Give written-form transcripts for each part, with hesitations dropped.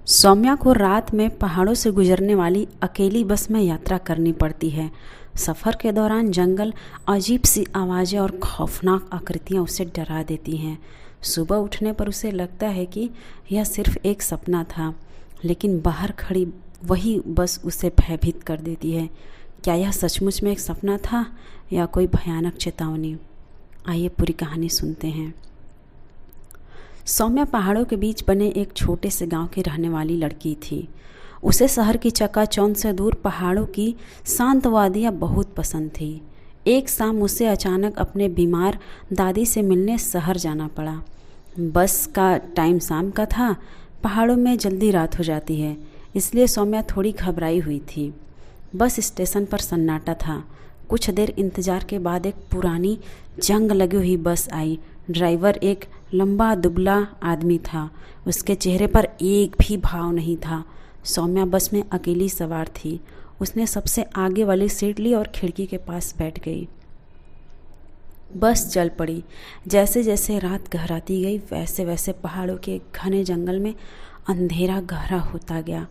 सौम्या को रात में पहाड़ों से गुजरने वाली अकेली बस में यात्रा करनी पड़ती है। सफ़र के दौरान जंगल, अजीब सी आवाज़ें और खौफनाक आकृतियाँ उसे डरा देती हैं। सुबह उठने पर उसे लगता है कि यह सिर्फ एक सपना था, लेकिन बाहर खड़ी वही बस उसे भयभीत कर देती है। क्या यह सचमुच में एक सपना था या कोई भयानक चेतावनी? आइए पूरी कहानी सुनते हैं। सौम्या पहाड़ों के बीच बने एक छोटे से गांव की रहने वाली लड़की थी। उसे शहर की चकाचौंध से दूर पहाड़ों की शांत वादियाँ बहुत पसंद थी। एक शाम उसे अचानक अपने बीमार दादी से मिलने शहर जाना पड़ा। बस का टाइम शाम का था। पहाड़ों में जल्दी रात हो जाती है, इसलिए सौम्या थोड़ी घबराई हुई थी। बस स्टेशन पर सन्नाटा था। कुछ देर इंतजार के बाद एक पुरानी जंग लगी हुई बस आई। ड्राइवर एक लंबा दुबला आदमी था। उसके चेहरे पर एक भी भाव नहीं था। सौम्या बस में अकेली सवार थी। उसने सबसे आगे वाली सीट ली और खिड़की के पास बैठ गई। बस चल पड़ी। जैसे जैसे रात गहराती गई, वैसे वैसे पहाड़ों के घने जंगल में अंधेरा गहरा होता गया।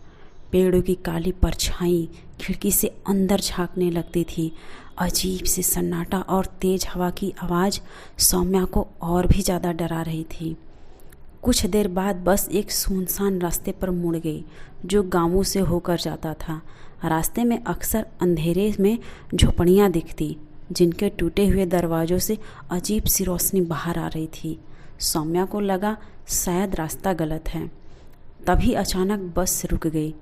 पेड़ों की काली परछाई खिड़की से अंदर झांकने लगती थी। अजीब सी सन्नाटा और तेज हवा की आवाज़ सौम्या को और भी ज़्यादा डरा रही थी। कुछ देर बाद बस एक सुनसान रास्ते पर मुड़ गई, जो गांवों से होकर जाता था। रास्ते में अक्सर अंधेरे में झोपड़ियाँ दिखती, जिनके टूटे हुए दरवाज़ों से अजीब सी रोशनी बाहर आ रही थी। सौम्या को लगा शायद रास्ता गलत है। तभी अचानक बस रुक गई।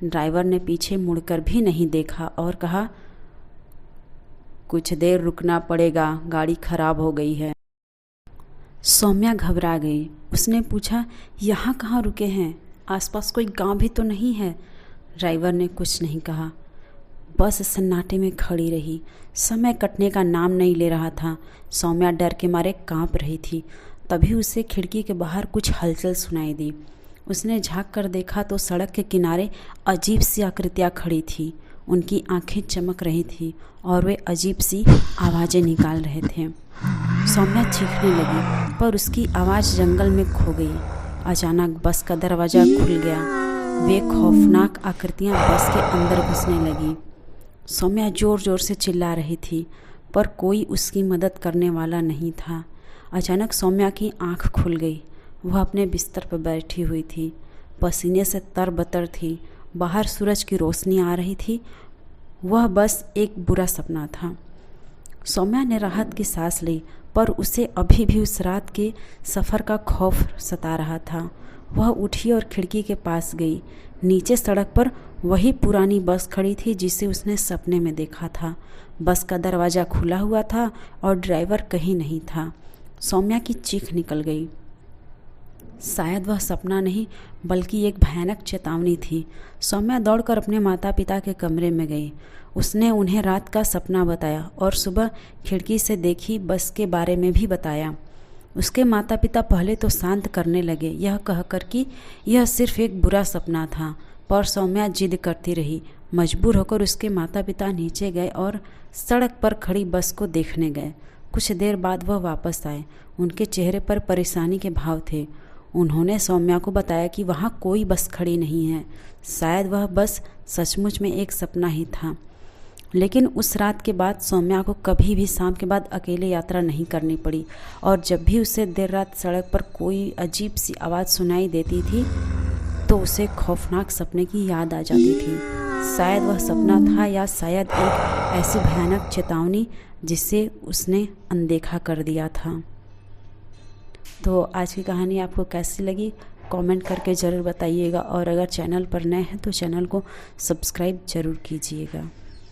ड्राइवर ने पीछे मुड़कर भी नहीं देखा और कहा, कुछ देर रुकना पड़ेगा, गाड़ी खराब हो गई है। सौम्या घबरा गई। उसने पूछा, यहाँ कहाँ रुके हैं? आसपास कोई गांव भी तो नहीं है? ड्राइवर ने कुछ नहीं कहा। बस सन्नाटे में खड़ी रही। समय कटने का नाम नहीं ले रहा था। सौम्या डर के मारे कांप रही थी। तभी उसे खिड़की के बाहर कुछ हलचल सुनाई दी। उसने झांक कर देखा तो सड़क के किनारे अजीब सी आकृतियाँ खड़ी थी। उनकी आंखें चमक रही थी और वे अजीब सी आवाज़ें निकाल रहे थे। सौम्या चीखने लगी, पर उसकी आवाज़ जंगल में खो गई। अचानक बस का दरवाज़ा खुल गया। वे खौफनाक आकृतियाँ बस के अंदर घुसने लगी। सौम्या ज़ोर ज़ोर से चिल्ला रही थी, पर कोई उसकी मदद करने वाला नहीं था। अचानक सौम्या की आँख खुल गई। वह अपने बिस्तर पर बैठी हुई थी, पसीने से तरबतर थी। बाहर सूरज की रोशनी आ रही थी। वह बस एक बुरा सपना था। सौम्या ने राहत की सांस ली, पर उसे अभी भी उस रात के सफ़र का खौफ सता रहा था। वह उठी और खिड़की के पास गई। नीचे सड़क पर वही पुरानी बस खड़ी थी जिसे उसने सपने में देखा था। बस का दरवाज़ा खुला हुआ था और ड्राइवर कहीं नहीं था। सौम्या की चीख निकल गई। शायद वह सपना नहीं, बल्कि एक भयानक चेतावनी थी। सौम्या दौड़कर अपने माता पिता के कमरे में गई। उसने उन्हें रात का सपना बताया और सुबह खिड़की से देखी बस के बारे में भी बताया। उसके माता पिता पहले तो शांत करने लगे, यह कहकर कि यह सिर्फ एक बुरा सपना था, पर सौम्या जिद करती रही। मजबूर होकर उसके माता पिता नीचे गए और सड़क पर खड़ी बस को देखने गए। कुछ देर बाद वह वापस आए। उनके चेहरे पर परेशानी के भाव थे। उन्होंने सौम्या को बताया कि वहाँ कोई बस खड़ी नहीं है। शायद वह बस सचमुच में एक सपना ही था। लेकिन उस रात के बाद सौम्या को कभी भी शाम के बाद अकेले यात्रा नहीं करनी पड़ी, और जब भी उसे देर रात सड़क पर कोई अजीब सी आवाज़ सुनाई देती थी तो उसे खौफनाक सपने की याद आ जाती थी। शायद वह सपना था, या शायद एक ऐसी भयानक चेतावनी जिसे उसने अनदेखा कर दिया था। तो आज की कहानी आपको कैसी लगी, कमेंट करके ज़रूर बताइएगा, और अगर चैनल पर नए हैं तो चैनल को सब्सक्राइब ज़रूर कीजिएगा।